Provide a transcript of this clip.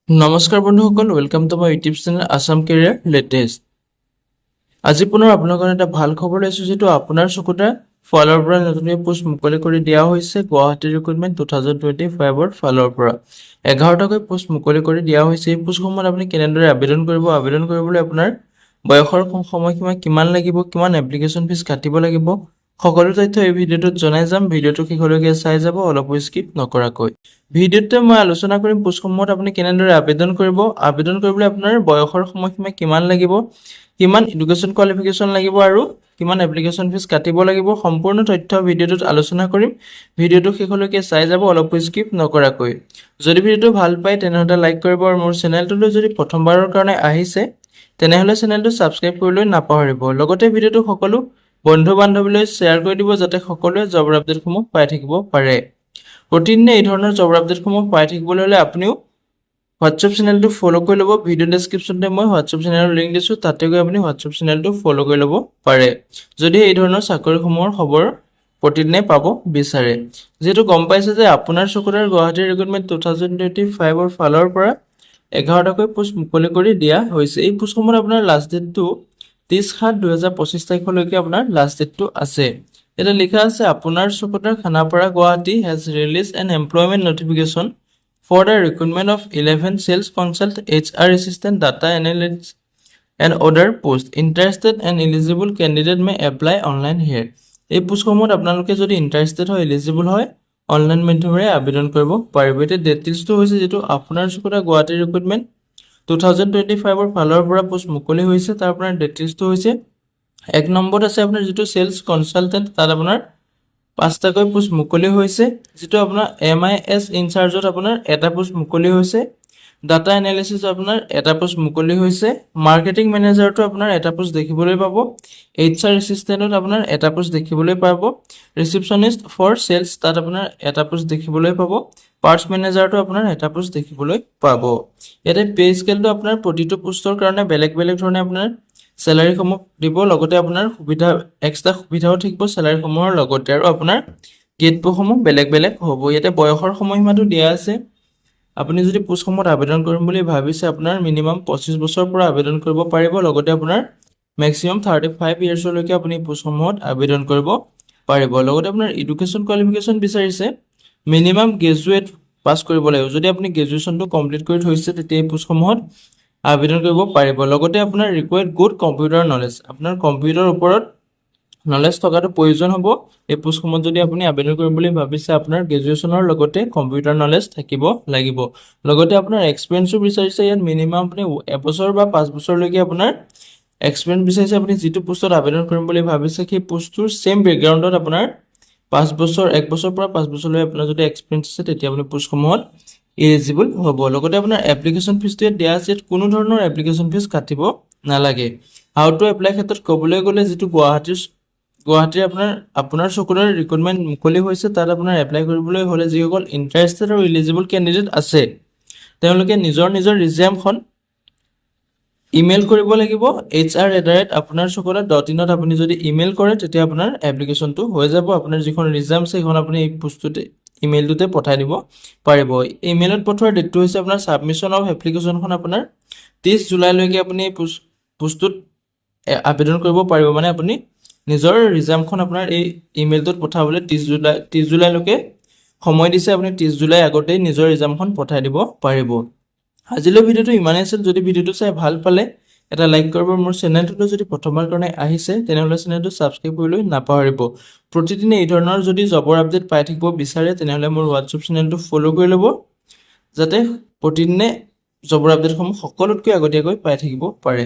নমস্কাৰ বন্ধুসকল, welcome to my YouTube channel Assam career latest. আজি পুনৰ আপোনালোকৰ এটা ভাল খবৰ লৈছোঁ, যিটো আপোনাৰ চকুতে ফালৰ পৰা নতুনকৈ পোষ্ট মুকলি কৰি দিয়া হৈছে। গুৱাহাটী ৰিক্ৰুটমেণ্ট 2025ৰ ফালৰ পৰা 11টাকৈ পোষ্ট মুকলি কৰি দিয়া হৈছে। এই পোষ্টসমূহত আপুনি কেনেদৰে আবেদন কৰিব, আবেদন কৰিবলৈ আপোনাৰ বয়সৰ সময়সীমা কিমান লাগিব, কিমান এপ্লিকেশ্যন ফিজ কাটিব লাগিব, সকলো তথ্য এই ভিডিঅ'টোত জনাই যাম। ভিডিঅ'টো শেষলৈকে চাই যাব, অলপো স্কিপ নকৰাকৈ। ভিডিঅ'টোতে মই আলোচনা কৰিম পোষ্টসমূহত আপুনি কেনেদৰে আবেদন কৰিব, আবেদন কৰিবলৈ আপোনাৰ বয়সৰ সময়সীমা কিমান লাগিব, কিমান এডুকেশ্যন কোৱালিফিকেশ্যন লাগিব আৰু কিমান এপ্লিকেশ্যন ফিজ কাটিব লাগিব। সম্পূৰ্ণ তথ্য ভিডিঅ'টোত আলোচনা কৰিম। ভিডিঅ'টো শেষলৈকে চাই যাব, অলপো স্কিপ নকৰাকৈ। যদি ভিডিঅ'টো ভাল পায় তেনেহ'লে লাইক কৰিব আৰু মোৰ চেনেলটোলৈ যদি প্ৰথমবাৰৰ কাৰণে আহিছে তেনেহ'লে চেনেলটো ছাবস্ক্ৰাইব কৰিবলৈ নাপাহৰিব। লগতে ভিডিঅ'টো সকলো বন্ধু বান্ধৱীলৈ শ্বেয়াৰ কৰি দিব, যাতে সকলোৱে জবৰ আপডেটসমূহ পাই থাকিব পাৰে। প্ৰতিদিনে এই ধৰণৰ জবৰ আপডেটসমূহ পাই থাকিবলৈ হ'লে আপুনিও হোৱাটছএপ চেনেলটো ফ'ল' কৰি ল'ব। ভিডিঅ' ডেছক্ৰিপশ্যনতে মই হোৱাটছএপ চেনেলৰ লিংক দিছোঁ, তাতে গৈ আপুনি হোৱাটছএপ চেনেলটো ফ'ল' কৰি ল'ব পাৰে, যদি এই ধৰণৰ চাকৰিসমূহৰ খবৰ প্ৰতিদিনে পাব বিচাৰে। যিহেতু গম পাইছে যে আপোনাৰ চকুৰ গুৱাহাটী ৰিক্ৰুটমেণ্ট 2025ৰ ফালৰ পৰা 11টাকৈ পোষ্ট মুকলি কৰি দিয়া হৈছে। এই পোষ্টসমূহত আপোনাৰ লাষ্ট ডেটটো 30/7/2025 তাৰিখলৈকে আপোনাৰ লাষ্ট ডেটটো আছে। এটা লিখা আছে, আপোনাৰ চকুৰ Khanapara Guwahati has release N employment notification for the recruitment of 11 sales consult, HR assistant, data analyst and other posts. Interested and eligible candidate may apply online here. এই পোষ্টসমূহত আপোনালোকে যদি ইণ্টাৰেষ্টেড হয়, এলিজিবল হয়, অনলাইন মাধ্যমেৰে আবেদন কৰিব পাৰিব। এতিয়া ডিটেইলছটো হৈছে, যিটো আপোনাৰ চকুৰ গুৱাহাটী ৰিক্ৰুটমেণ্ট 2025ৰ ফালৰ পৰা পোষ্ট মুকলি হৈছে, তাৰ আপোনাৰ ডিটেইলছটো হৈছে 1 নম্বৰত আছে আপোনাৰ যিটো চেলছ কনচালটেণ্ট, তাত আপোনাৰ 5টাকৈ পোষ্ট মুকলি হৈছে। যিটো আপোনাৰ MIS ইনচাৰ্জত আপোনাৰ এটা পোষ্ট মুকলি হৈছে। ডাটা এনালিচিছ আপোনাৰ এটা পোষ্ট মুকলি হৈছে। মাৰ্কেটিং মেনেজাৰটো আপোনাৰ এটা পোষ্ট দেখিবলৈ পাব। HR এছিষ্টেণ্টত আপোনাৰ এটা পোষ্ট দেখিবলৈ পাব। ৰিচিপশ্যনিষ্ট ফৰ চেলছ, তাত আপোনাৰ এটা পোষ্ট দেখিবলৈ পাব। পাৰ্টছ মেনেজাৰটো আপোনাৰ এটা পোষ্ট দেখিবলৈ পাব। ইয়াতে পে স্কেলটো আপোনাৰ প্ৰতিটো পোষ্টৰ কাৰণে বেলেগ বেলেগ ধৰণে আপোনাৰ চেলাৰীসমূহ দিব, লগতে আপোনাৰ এক্সট্ৰা সুবিধাও থাকিব চেলাৰীসমূহৰ লগতে, আৰু আপোনাৰ গেটসমূহ বেলেগ বেলেগ হ'ব। ইয়াতে বয়সৰ সময়সীমাটো দিয়া আছে। আপুনি যদি পোষ্টসমূহত আবেদন কৰিম বুলি ভাবিছে, আপোনাৰ মিনিমাম 25 বছৰৰ পৰা আবেদন কৰিব পাৰিব, লগতে আপোনাৰ মেক্সিমাম 35 ইয়াৰ্ছলৈকে আপুনি পোষ্টসমূহত আবেদন কৰিব পাৰিব। লগতে আপোনাৰ এডুকেশ্যন কোৱালিফিকেশ্যন বিচাৰিছে, মিনিমাম গ্ৰেজুৱেট পাছ কৰিব লাগিব। যদি আপুনি গ্ৰেজুৱেশ্যনটো কমপ্লিট কৰি থৈছে, তেতিয়া এই পোষ্টসমূহত আবেদন কৰিব পাৰিব। লগতে আপোনাৰ ৰিকুৱাৰ্ড গুড কম্পিউটাৰ নলেজ, আপোনাৰ কম্পিউটাৰৰ ওপৰত নলেজ থকাটো প্ৰয়োজন হ'ব। এই পোষ্টসমূহত যদি আপুনি আবেদন কৰিম বুলি ভাবিছে, আপোনাৰ গ্ৰেজুৱেশ্যনৰ লগতে কম্পিউটাৰ নলেজ থাকিব লাগিব। লগতে আপোনাৰ এক্সপিৰিয়েঞ্চো বিচাৰিছে, ইয়াত মিনিমাম আপুনি 1 বছৰ বা 5 বছৰলৈকে আপোনাৰ এক্সপিৰিয়েঞ্চ বিচাৰিছে। আপুনি যিটো পোষ্টত আবেদন কৰিম বুলি ভাবিছে, সেই পোষ্টটোৰ ছেম বেকগ্ৰাউণ্ডত আপোনাৰ 1 বছৰৰ পৰা 5 বছৰলৈ আপোনাৰ যদি এক্সপিৰিয়েঞ্চ আছে, তেতিয়া আপুনি পোষ্টসমূহত এলিজিবল হ'ব। লগতে আপোনাৰ এপ্লিকেশ্যন ফিজটো ইয়াত দিয়া আছে, কোনো ধৰণৰ এপ্লিকেশ্যন ফিজ কাটিব নালাগে। হাউ টু এপ্লাই ক্ষেত্ৰত ক'বলৈ গ'লে, যিটো গুৱাহাটীৰ আপোনাৰ চকুৰ ৰিক্ৰুটমেণ্ট মুকলি হৈছে, তাত আপোনাৰ এপ্লাই কৰিবলৈ হ'লে যিসকল ইণ্টাৰেষ্টেড আৰু এলিজিবল কেণ্ডিডেট আছে, তেওঁলোকে নিজৰ ৰিজিউমখন ইমেইল কৰিব লাগিব। HR@আপোনাৰ চকুৰ.in আপুনি যদি ইমেইল কৰে, তেতিয়া আপোনাৰ এপ্লিকেশ্যনটো হৈ যাব। আপোনাৰ যিখন ৰিজিউম আছে, সেইখন আপুনি এই পোষ্টটোতে ইমেইলটোতে পঠাই দিব পাৰিব। ইমেইলত পঠোৱাৰ ডেটটো হৈছে আপোনাৰ ছাবমিশ্যন অফ এপ্লিকেশ্যনখন আপোনাৰ 30 জুলাইলৈকে আপুনি এই পোষ্টটোত আবেদন কৰিব পাৰিব। মানে আপুনি নিজৰ ৰিজিউমখন আপোনাৰ এই ইমেইলটোত পঠাবলৈ 30 জুলাইলৈকে সময় দিছে। আপুনি 30 জুলাই আগতেই নিজৰ ৰিজিউমখন পঠাই দিব পাৰিব। আজিলৈ ভিডিঅ'টো ইমানেই আছিল। যদি ভিডিঅ'টো চাই ভাল পালে এটা লাইক কৰিব। মোৰ চেনেলটোলৈ যদি প্ৰথমবাৰ কাৰণে আহিছে, তেনেহ'লে চেনেলটো ছাবস্ক্ৰাইব কৰিবলৈ নাপাহৰিব। প্ৰতিদিনে এই ধৰণৰ যদি জবৰ আপডেট পাই থাকিব বিচাৰে, তেনেহ'লে মোৰ হোৱাটছএপ চেনেলটো ফ'ল' কৰি ল'ব, যাতে প্ৰতিদিনে জবৰ আপডেটসমূহ সকলোতকৈ আগতীয়াকৈ পাই থাকিব পাৰে।